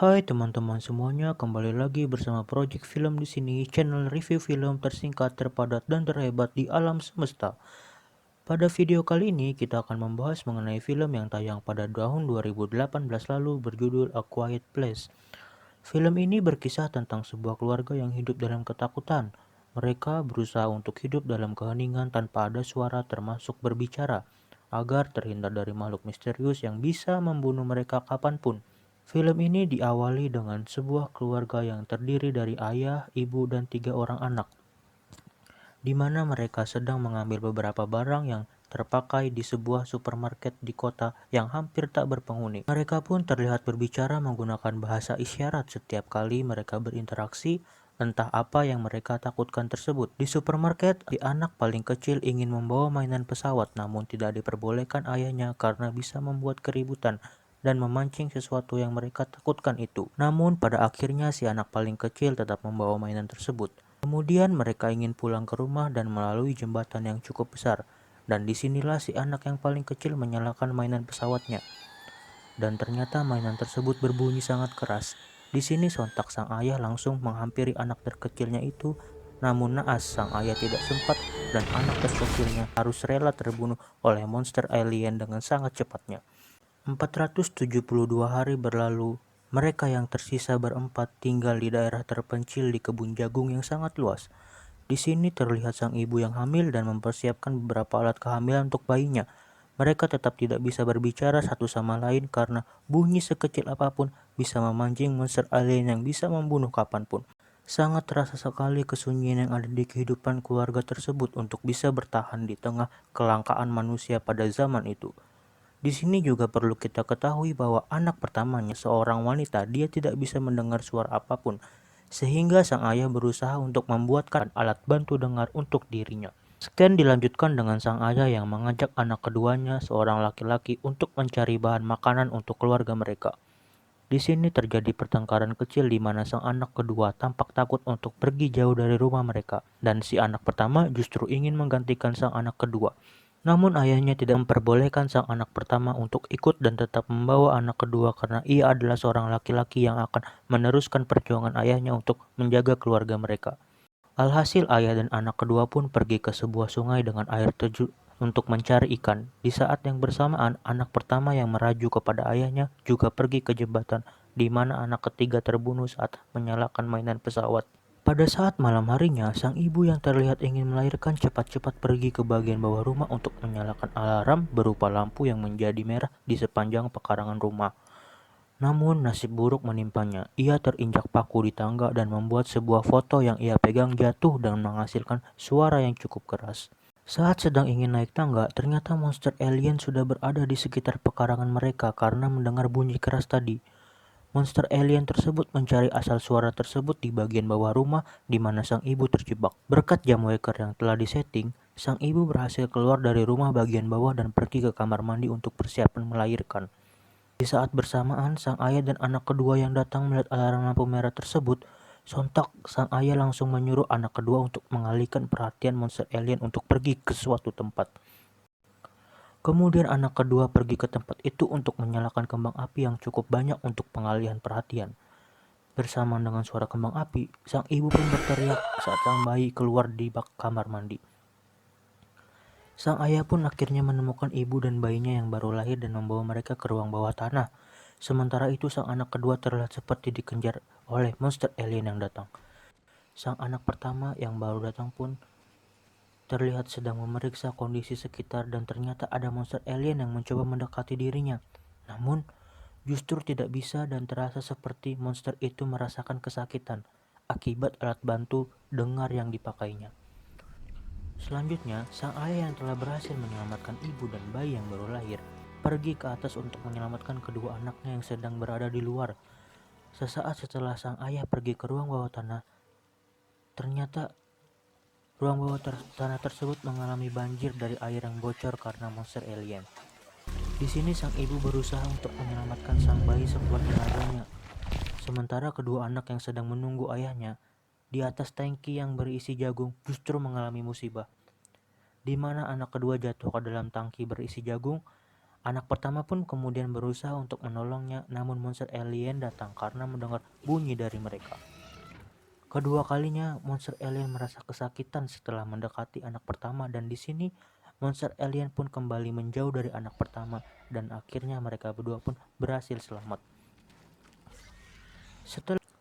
Hai teman-teman semuanya, kembali lagi bersama Project Film di sini, channel review film tersingkat, terpadat dan terhebat di alam semesta. Pada video kali ini kita akan membahas mengenai film yang tayang pada tahun 2018 lalu berjudul A Quiet Place. Film ini berkisah tentang sebuah keluarga yang hidup dalam ketakutan. Mereka berusaha untuk hidup dalam keheningan tanpa ada suara termasuk berbicara, agar terhindar dari makhluk misterius yang bisa membunuh mereka kapanpun. Film ini diawali dengan sebuah keluarga yang terdiri dari ayah, ibu, dan 3 orang anak, di mana mereka sedang mengambil beberapa barang yang terpakai di sebuah supermarket di kota yang hampir tak berpenghuni. Mereka pun terlihat berbicara menggunakan bahasa isyarat setiap kali mereka berinteraksi, entah apa yang mereka takutkan tersebut. Di supermarket, si anak paling kecil ingin membawa mainan pesawat namun tidak diperbolehkan ayahnya karena bisa membuat keributan dan memancing sesuatu yang mereka takutkan itu. Namun pada akhirnya si anak paling kecil tetap membawa mainan tersebut. Kemudian mereka ingin pulang ke rumah dan melalui jembatan yang cukup besar. Dan disinilah si anak yang paling kecil menyalakan mainan pesawatnya. Dan ternyata mainan tersebut berbunyi sangat keras. Di sini sontak sang ayah langsung menghampiri anak terkecilnya itu. Namun naas sang ayah tidak sempat dan anak terkecilnya harus rela terbunuh oleh monster alien dengan sangat cepatnya. 472 hari berlalu, mereka yang tersisa berempat tinggal di daerah terpencil di kebun jagung yang sangat luas. Di sini terlihat sang ibu yang hamil dan mempersiapkan beberapa alat kehamilan untuk bayinya. Mereka tetap tidak bisa berbicara satu sama lain karena bunyi sekecil apapun bisa memancing monster alien yang bisa membunuh kapanpun. Sangat terasa sekali kesunyian yang ada di kehidupan keluarga tersebut untuk bisa bertahan di tengah kelangkaan manusia pada zaman itu. Di sini juga perlu kita ketahui bahwa anak pertamanya seorang wanita, dia tidak bisa mendengar suara apapun, sehingga sang ayah berusaha untuk membuatkan alat bantu dengar untuk dirinya. Scan dilanjutkan dengan sang ayah yang mengajak anak keduanya, seorang laki-laki, untuk mencari bahan makanan untuk keluarga mereka. Di sini terjadi pertengkaran kecil di mana sang anak kedua tampak takut untuk pergi jauh dari rumah mereka, dan si anak pertama justru ingin menggantikan sang anak kedua. Namun ayahnya tidak memperbolehkan sang anak pertama untuk ikut dan tetap membawa anak kedua karena ia adalah seorang laki-laki yang akan meneruskan perjuangan ayahnya untuk menjaga keluarga mereka. Alhasil ayah dan anak kedua pun pergi ke sebuah sungai dengan air terjun untuk mencari ikan. Di saat yang bersamaan, anak pertama yang merajuk kepada ayahnya juga pergi ke jembatan di mana anak ketiga terbunuh saat menyalakan mainan pesawat. Pada saat malam harinya, sang ibu yang terlihat ingin melahirkan cepat-cepat pergi ke bagian bawah rumah untuk menyalakan alarm berupa lampu yang menjadi merah di sepanjang pekarangan rumah. Namun nasib buruk menimpanya. Ia terinjak paku di tangga dan membuat sebuah foto yang ia pegang jatuh dan menghasilkan suara yang cukup keras. Saat sedang ingin naik tangga, ternyata monster alien sudah berada di sekitar pekarangan mereka karena mendengar bunyi keras tadi. Monster alien tersebut mencari asal suara tersebut di bagian bawah rumah di mana sang ibu terjebak. Berkat jam waker yang telah disetting, sang ibu berhasil keluar dari rumah bagian bawah dan pergi ke kamar mandi untuk persiapan melahirkan. Di saat bersamaan, sang ayah dan anak kedua yang datang melihat alarm lampu merah tersebut, sontak sang ayah langsung menyuruh anak kedua untuk mengalihkan perhatian monster alien untuk pergi ke suatu tempat. Kemudian anak kedua pergi ke tempat itu untuk menyalakan kembang api yang cukup banyak untuk pengalihan perhatian. Bersamaan dengan suara kembang api, sang ibu pun berteriak saat sang bayi keluar di bak kamar mandi. Sang ayah pun akhirnya menemukan ibu dan bayinya yang baru lahir dan membawa mereka ke ruang bawah tanah. Sementara itu sang anak kedua terlihat seperti dikejar oleh monster alien yang datang. Sang anak pertama yang baru datang pun terlihat sedang memeriksa kondisi sekitar dan ternyata ada monster alien yang mencoba mendekati dirinya. Namun justru tidak bisa dan terasa seperti monster itu merasakan kesakitan akibat alat bantu dengar yang dipakainya. Selanjutnya, sang ayah yang telah berhasil menyelamatkan ibu dan bayi yang baru lahir pergi ke atas untuk menyelamatkan kedua anaknya yang sedang berada di luar. Sesaat setelah sang ayah pergi ke ruang bawah tanah, ternyata ruang bawah tanah tersebut mengalami banjir dari air yang bocor karena monster alien. Di sini sang ibu berusaha untuk menyelamatkan sang bayi sekuat tenaganya, sementara kedua anak yang sedang menunggu ayahnya di atas tangki yang berisi jagung justru mengalami musibah, di mana anak kedua jatuh ke dalam tangki berisi jagung. Anak pertama pun kemudian berusaha untuk menolongnya, namun monster alien datang karena mendengar bunyi dari mereka. Kedua kalinya, monster alien merasa kesakitan setelah mendekati anak pertama, dan di sini monster alien pun kembali menjauh dari anak pertama, dan akhirnya mereka berdua pun berhasil selamat.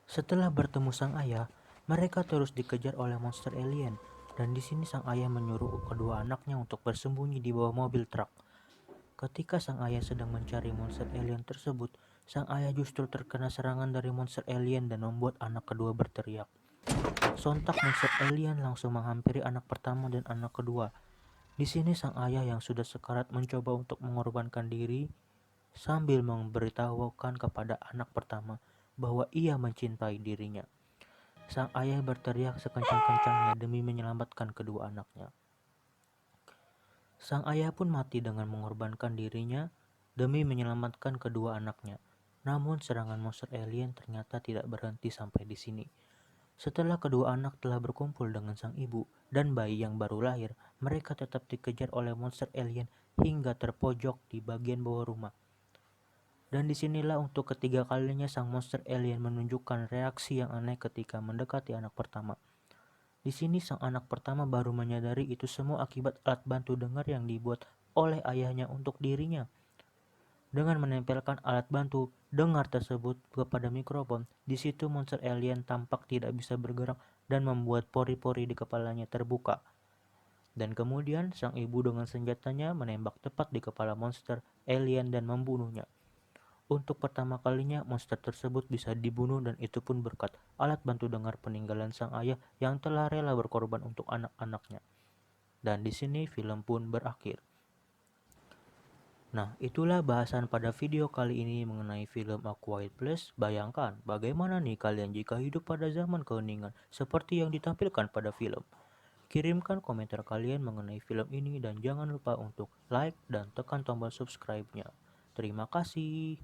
Setelah bertemu sang ayah, mereka terus dikejar oleh monster alien, dan di sini sang ayah menyuruh kedua anaknya untuk bersembunyi di bawah mobil truk. Ketika sang ayah sedang mencari monster alien tersebut, sang ayah justru terkena serangan dari monster alien dan membuat anak kedua berteriak. Sontak monster alien langsung menghampiri anak pertama dan anak kedua. Di sini sang ayah yang sudah sekarat mencoba untuk mengorbankan diri sambil memberitahukan kepada anak pertama bahwa ia mencintai dirinya. Sang ayah berteriak sekencang-kencangnya demi menyelamatkan kedua anaknya. Sang ayah pun mati dengan mengorbankan dirinya demi menyelamatkan kedua anaknya. Namun serangan monster alien ternyata tidak berhenti sampai di sini. Setelah kedua anak telah berkumpul dengan sang ibu dan bayi yang baru lahir, mereka tetap dikejar oleh monster alien hingga terpojok di bagian bawah rumah. Dan disinilah untuk ketiga kalinya sang monster alien menunjukkan reaksi yang aneh ketika mendekati anak pertama. Di sini sang anak pertama baru menyadari itu semua akibat alat bantu dengar yang dibuat oleh ayahnya untuk dirinya. Dengan menempelkan alat bantu dengar tersebut kepada mikrofon, di situ monster alien tampak tidak bisa bergerak dan membuat pori-pori di kepalanya terbuka. Dan kemudian sang ibu dengan senjatanya menembak tepat di kepala monster alien dan membunuhnya. Untuk pertama kalinya monster tersebut bisa dibunuh, dan itu pun berkat alat bantu dengar peninggalan sang ayah yang telah rela berkorban untuk anak-anaknya. Dan di sini film pun berakhir. Nah, itulah bahasan pada video kali ini mengenai film A Quiet Place. Bayangkan bagaimana nih kalian jika hidup pada zaman keheningan seperti yang ditampilkan pada film. Kirimkan komentar kalian mengenai film ini dan jangan lupa untuk like dan tekan tombol subscribe-nya. Terima kasih.